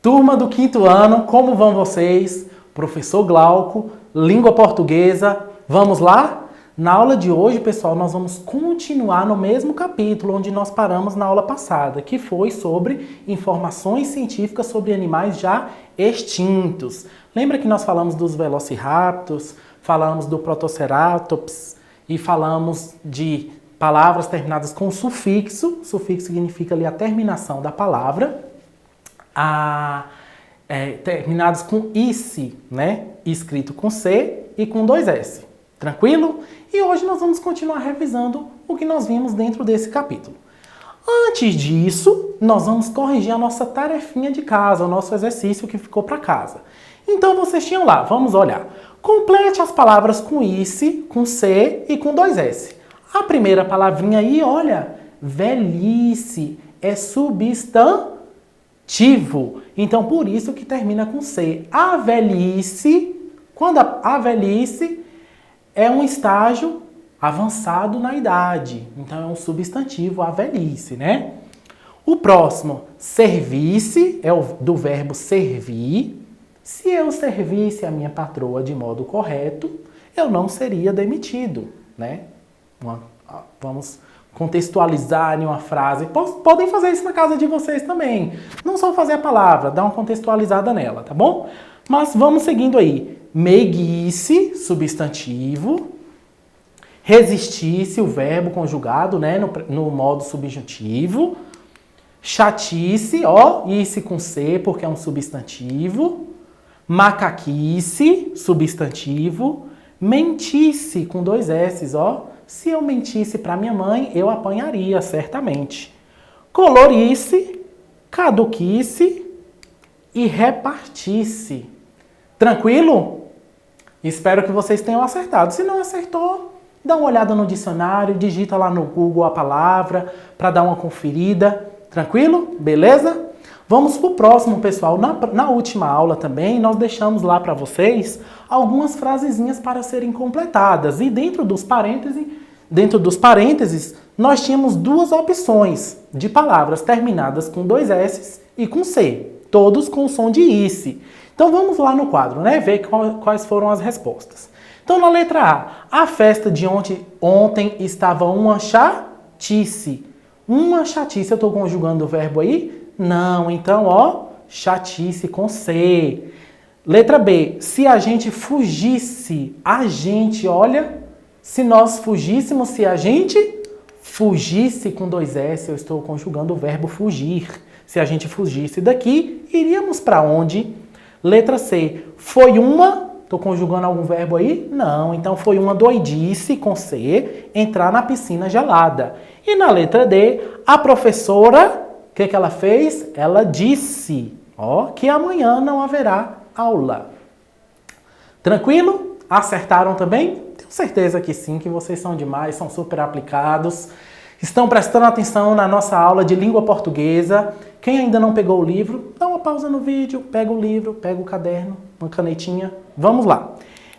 Turma do quinto ano, como vão vocês? Professor Glauco, língua portuguesa. Vamos lá? Na aula de hoje, pessoal, nós vamos continuar no mesmo capítulo onde nós paramos na aula passada, que foi sobre informações científicas sobre animais já extintos. Lembra que nós falamos dos velociraptors, falamos do protoceratops e falamos de palavras terminadas com sufixo. Sufixo significa ali a terminação da palavra. Terminados com ICE, né? Escrito com C e com 2 S. Tranquilo? E hoje nós vamos continuar revisando o que nós vimos dentro desse capítulo. Antes disso, nós vamos corrigir a nossa tarefinha de casa, o nosso exercício que ficou para casa. Então vocês tinham lá, vamos olhar. Complete as palavras com ICE, com C e com 2 S. A primeira palavrinha aí, olha, velhice, é substantivo. Então, por isso que termina com C. A velhice, quando a velhice é um estágio avançado na idade. Então, é um substantivo, a velhice, né? O próximo, service, é do verbo servir. Se eu servisse a minha patroa de modo correto, eu não seria demitido, né? Vamos contextualizar em uma frase. Podem fazer isso na casa de vocês também. Não só fazer a palavra, dar uma contextualizada nela, tá bom? Mas vamos seguindo aí. Meiguice, substantivo. Resistisse, o verbo conjugado, né, no modo subjuntivo. Chatice, ó, ice com C, porque é um substantivo. Macaquice, substantivo. Mentisse, com 2 S, ó. Se eu mentisse para minha mãe, eu apanharia, certamente. Colorice, caduquice e repartisse. Tranquilo? Espero que vocês tenham acertado. Se não acertou, dá uma olhada no dicionário, digita lá no Google a palavra para dar uma conferida. Tranquilo? Beleza? Vamos para o próximo, pessoal. Na última aula também, nós deixamos lá para vocês algumas frasezinhas para serem completadas. E dentro dos parênteses, nós tínhamos 2 opções de palavras terminadas com 2 S e com C. Todos com som de ICE. Então vamos lá no quadro, né? Ver quais foram as respostas. Então na letra A festa de ontem estava uma chatice. Uma chatice, eu estou conjugando o verbo aí? Não, então, ó, chatice com C. Letra B, se a gente fugisse, olha, se nós fugíssemos, se a gente fugisse com 2 S, eu estou conjugando o verbo fugir. Se a gente fugisse daqui, iríamos para onde? Letra C, foi uma, estou conjugando algum verbo aí? Não, então foi uma doidice com C, entrar na piscina gelada. E na letra D, a professora... O que ela fez? Ela disse, ó, que amanhã não haverá aula. Tranquilo? Acertaram também? Tenho certeza que sim, que vocês são demais, são super aplicados. Estão prestando atenção na nossa aula de língua portuguesa. Quem ainda não pegou o livro, dá uma pausa no vídeo, pega o livro, pega o caderno, uma canetinha. Vamos lá.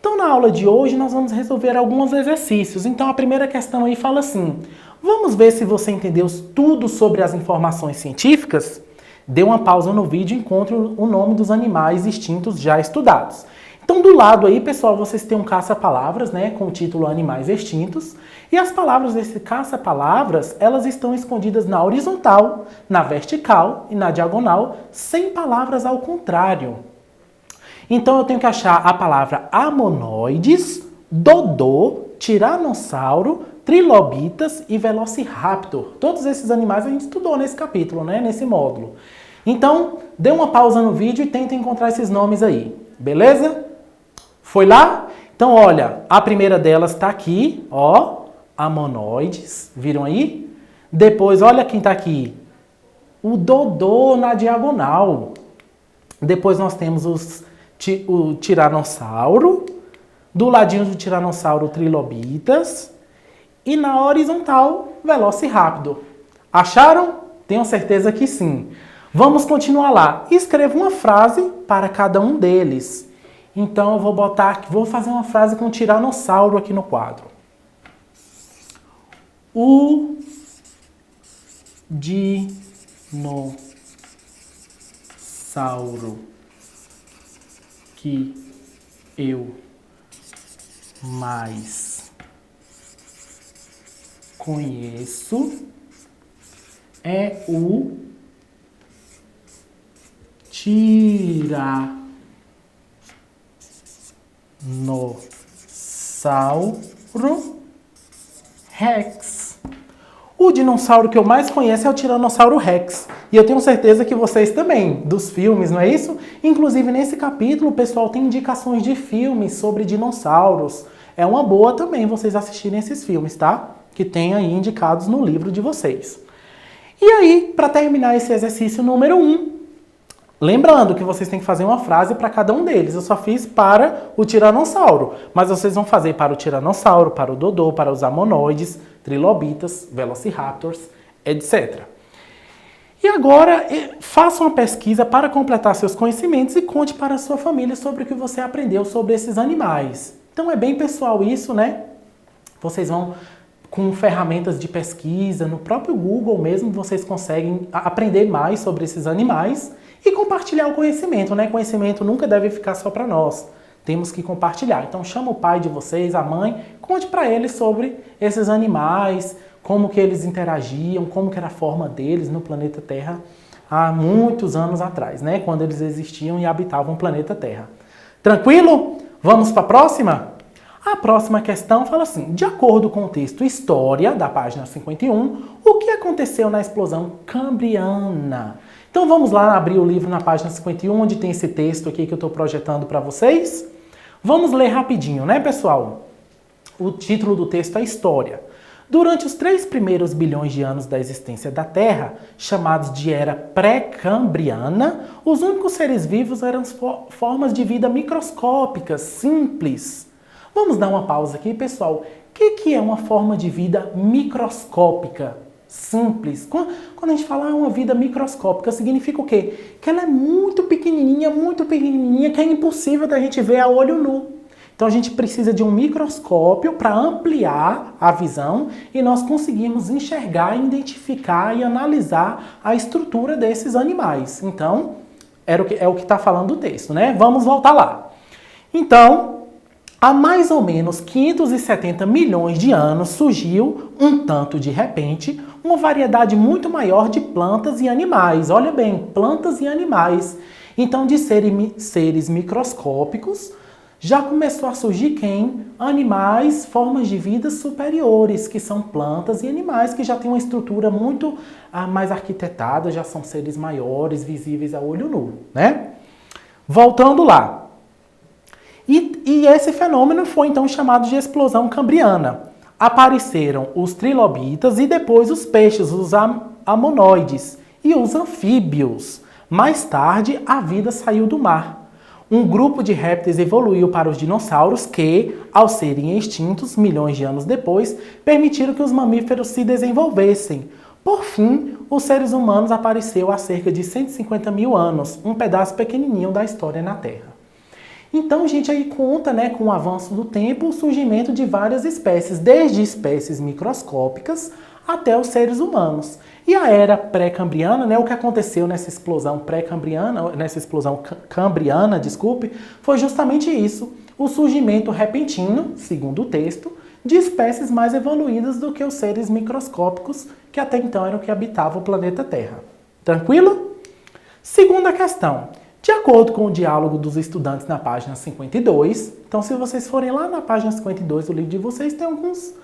Então, na aula de hoje, nós vamos resolver alguns exercícios. Então, a primeira questão aí fala assim... Vamos ver se você entendeu tudo sobre as informações científicas? Dê uma pausa no vídeo e encontre o nome dos animais extintos já estudados. Então, do lado aí, pessoal, vocês têm um caça-palavras, né, com o título Animais Extintos. E as palavras desse caça-palavras, elas estão escondidas na horizontal, na vertical e na diagonal, sem palavras ao contrário. Então, eu tenho que achar a palavra amonoides, dodô, tiranossauro, trilobitas e velociraptor. Todos esses animais a gente estudou nesse capítulo, né? Nesse módulo. Então, dê uma pausa no vídeo e tenta encontrar esses nomes aí. Beleza? Foi lá? Então, olha, a primeira delas está aqui, ó, amonoides. Viram aí? Depois, olha quem está aqui. O dodô na diagonal. Depois nós temos o tiranossauro. Do ladinho do tiranossauro, trilobitas. E na horizontal, velociraptor. Acharam? Tenho certeza que sim. Vamos continuar lá. Escreva uma frase para cada um deles. Então, eu vou fazer uma frase com tiranossauro aqui no quadro. O dinossauro dinossauro que eu mais conheço é o Tiranossauro Rex. O dinossauro que eu mais conheço é o Tiranossauro Rex. E eu tenho certeza que vocês também, dos filmes, não é isso? Inclusive, nesse capítulo, o pessoal tem indicações de filmes sobre dinossauros. É uma boa também vocês assistirem esses filmes, tá? Que tem aí indicados no livro de vocês. E aí, para terminar esse exercício número 1, lembrando que vocês têm que fazer uma frase para cada um deles. Eu só fiz para o tiranossauro, mas vocês vão fazer para o tiranossauro, para o dodô, para os amonoides, trilobitas, velociraptors, etc. E agora, faça uma pesquisa para completar seus conhecimentos e conte para a sua família sobre o que você aprendeu sobre esses animais. Então é bem pessoal isso, né? Vocês vão com ferramentas de pesquisa, no próprio Google mesmo, vocês conseguem aprender mais sobre esses animais e compartilhar o conhecimento, né? Conhecimento nunca deve ficar só para nós. Temos que compartilhar. Então chama o pai de vocês, a mãe, conte para eles sobre esses animais, como que eles interagiam, como que era a forma deles no planeta Terra há muitos anos atrás, né? Quando eles existiam e habitavam o planeta Terra. Tranquilo? Vamos para a próxima? A próxima questão fala assim: de acordo com o texto História, da página 51, o que aconteceu na explosão cambriana? Então vamos lá abrir o livro na página 51, onde tem esse texto aqui que eu estou projetando para vocês. Vamos ler rapidinho, né, pessoal? O título do texto é História. Durante os 3 primeiros bilhões de anos da existência da Terra, chamados de Era Pré-Cambriana, os únicos seres vivos eram formas de vida microscópicas, simples. Vamos dar uma pausa aqui, pessoal. O que é uma forma de vida microscópica, simples? Quando a gente fala uma vida microscópica, significa o quê? Que ela é muito pequenininha, que é impossível da gente ver a olho nu. Então a gente precisa de um microscópio para ampliar a visão e nós conseguimos enxergar, identificar e analisar a estrutura desses animais. Então, é o que está falando o texto, né? Vamos voltar lá. Então, há mais ou menos 570 milhões de anos surgiu, um tanto de repente, uma variedade muito maior de plantas e animais. Olha bem, plantas e animais. Então, de seres microscópicos, já começou a surgir quem? Animais, formas de vida superiores, que são plantas e animais que já têm uma estrutura muito mais arquitetada, já são seres maiores, visíveis a olho nu, né? Voltando lá. E esse fenômeno foi então chamado de explosão cambriana. Apareceram os trilobitas e depois os peixes, os amonoides e os anfíbios. Mais tarde, a vida saiu do mar. Um grupo de répteis evoluiu para os dinossauros que, ao serem extintos milhões de anos depois, permitiram que os mamíferos se desenvolvessem. Por fim, os seres humanos apareceram há cerca de 150 mil anos, um pedaço pequenininho da história na Terra. Então, gente, aí conta, né, com o avanço do tempo, o surgimento de várias espécies, desde espécies microscópicas até os seres humanos. E a era pré-cambriana, né, o que aconteceu nessa explosão cambriana, foi justamente isso, o surgimento repentino, segundo o texto, de espécies mais evoluídas do que os seres microscópicos que até então eram que habitavam o planeta Terra. Tranquilo? Segunda questão. De acordo com o diálogo dos estudantes na página 52, então se vocês forem lá na página 52 do livro de vocês, tem alguns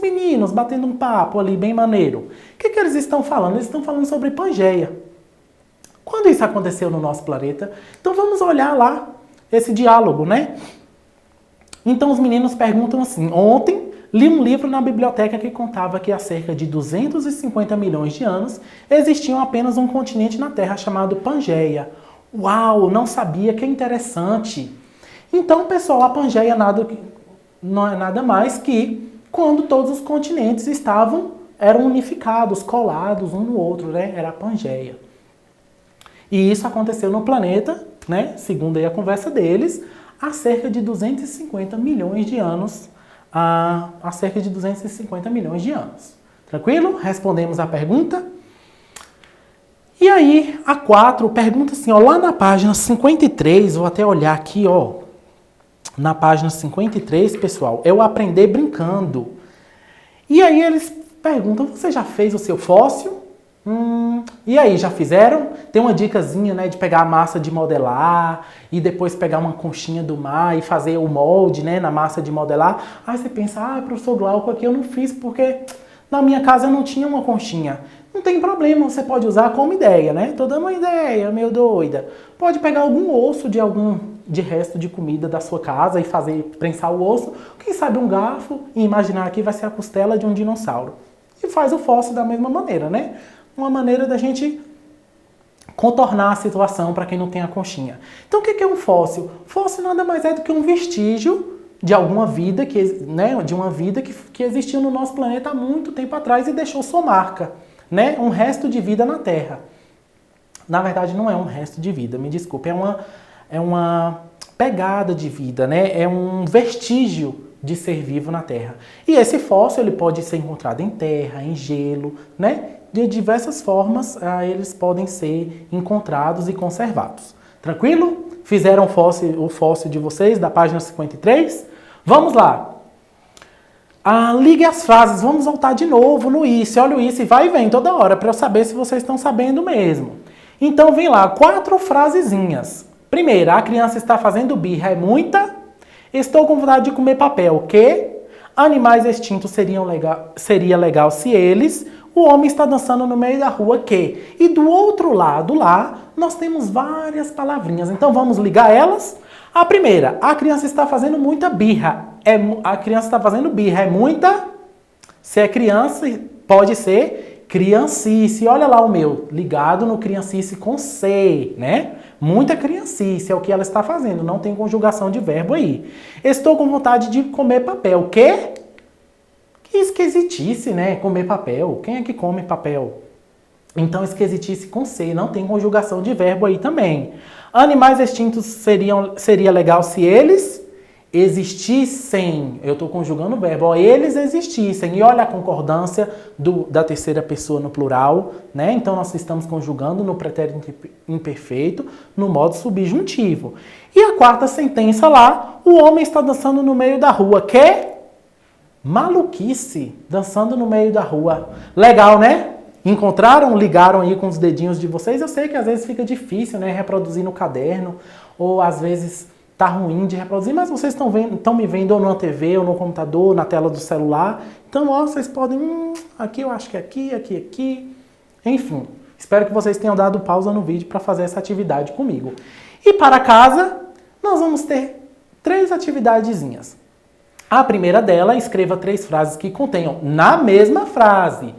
meninos batendo um papo ali bem maneiro. O que eles estão falando? Eles estão falando sobre Pangeia. Quando isso aconteceu no nosso planeta? Então vamos olhar lá esse diálogo, né? Então os meninos perguntam assim: ontem li um livro na biblioteca que contava que há cerca de 250 milhões de anos existia apenas um continente na Terra chamado Pangeia. Uau, não sabia, que interessante. Então, pessoal, a Pangeia não é nada mais que quando todos os continentes eram unificados, colados um no outro, né? Era a Pangeia. E isso aconteceu no planeta, né? Segundo aí a conversa deles, há cerca de 250 milhões de anos. Há cerca de 250 milhões de anos. Tranquilo? Respondemos a pergunta. E aí, a 4 pergunta assim, ó, lá na página 53, vou até olhar aqui, ó, na página 53, pessoal, é o aprender brincando. E aí eles perguntam, você já fez o seu fóssil? E aí, já fizeram? Tem uma dicasinha, né, de pegar a massa de modelar e depois pegar uma conchinha do mar e fazer o molde, né, na massa de modelar. Aí você pensa, professor Glauco, aqui eu não fiz porque na minha casa não tinha uma conchinha. Não tem problema, você pode usar como ideia, né? Tô dando uma ideia, meio doida. Pode pegar algum osso de resto de comida da sua casa e prensar o osso. Quem sabe um garfo e imaginar que vai ser a costela de um dinossauro. E faz o fóssil da mesma maneira, né? Uma maneira da gente contornar a situação para quem não tem a conchinha. Então o que é um fóssil? Fóssil nada mais é do que um vestígio de alguma vida, de uma vida que existiu no nosso planeta há muito tempo atrás e deixou sua marca, né? Um resto de vida na Terra. Na verdade não é um resto de vida, me desculpe, é uma pegada de vida, né? É um vestígio de ser vivo na Terra. E esse fóssil ele pode ser encontrado em terra, em gelo, né? De diversas formas eles podem ser encontrados e conservados. Tranquilo? Fizeram o fóssil de vocês da página 53? Vamos lá. Ligue as frases, vamos voltar de novo no ICE. Olha o ICE, vai e vem toda hora para eu saber se vocês estão sabendo mesmo. Então vem lá, 4 frasezinhas. Primeira, a criança está fazendo birra, é muita? Estou com vontade de comer papel, que? Animais extintos seria legal se eles... O homem está dançando no meio da rua, que? E do outro lado lá, nós temos várias palavrinhas. Então vamos ligar elas? A primeira, a criança está fazendo muita birra. A criança está fazendo birra, é muita? Se é criança, pode ser criancice. Olha lá o meu, ligado no criancice com C, né? Muita criancice é o que ela está fazendo, não tem conjugação de verbo aí. Estou com vontade de comer papel, que? Que esquisitice, né? Comer papel. Quem é que come papel? Então, esquisitice com C, não tem conjugação de verbo aí também. Animais extintos seria legal se eles existissem. Eu estou conjugando o verbo. Ó, eles existissem. E olha a concordância da terceira pessoa no plural, né? Então, nós estamos conjugando no pretérito imperfeito, no modo subjuntivo. E a quarta sentença lá, o homem está dançando no meio da rua, que? Maluquice, dançando no meio da rua. Legal, né? Encontraram? Ligaram aí com os dedinhos de vocês? Eu sei que às vezes fica difícil, né? Reproduzir no caderno, ou às vezes tá ruim de reproduzir, mas vocês estão me vendo ou na TV, ou no computador, na tela do celular. Então, ó, vocês podem... aqui eu acho que é aqui, aqui. Enfim, espero que vocês tenham dado pausa no vídeo para fazer essa atividade comigo. E para casa, nós vamos ter 3 atividadezinhas. A primeira dela, escreva 3 frases que contenham, na mesma frase,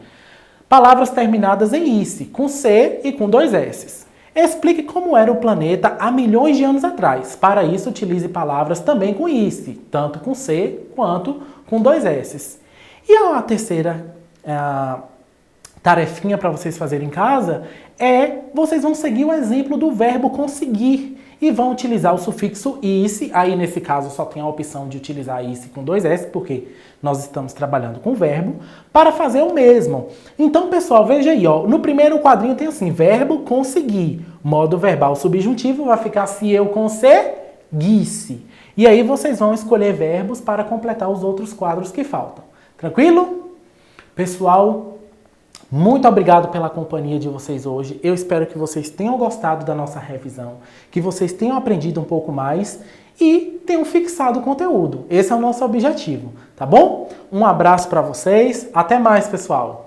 palavras terminadas em ICE, com C e com 2 S. Explique como era o planeta há milhões de anos atrás. Para isso, utilize palavras também com ICE, tanto com C quanto com 2 S. E a terceira tarefinha para vocês fazerem em casa vocês vão seguir o exemplo do verbo conseguir. E vão utilizar o sufixo ICE, aí nesse caso só tem a opção de utilizar ICE com 2 S, porque nós estamos trabalhando com o verbo, para fazer o mesmo. Então, pessoal, veja aí, ó, no primeiro quadrinho tem assim, verbo conseguir, modo verbal subjuntivo vai ficar se eu conseguisse. E aí vocês vão escolher verbos para completar os outros quadros que faltam. Tranquilo? Pessoal, muito obrigado pela companhia de vocês hoje. Eu espero que vocês tenham gostado da nossa revisão, que vocês tenham aprendido um pouco mais e tenham fixado o conteúdo. Esse é o nosso objetivo, tá bom? Um abraço para vocês. Até mais, pessoal.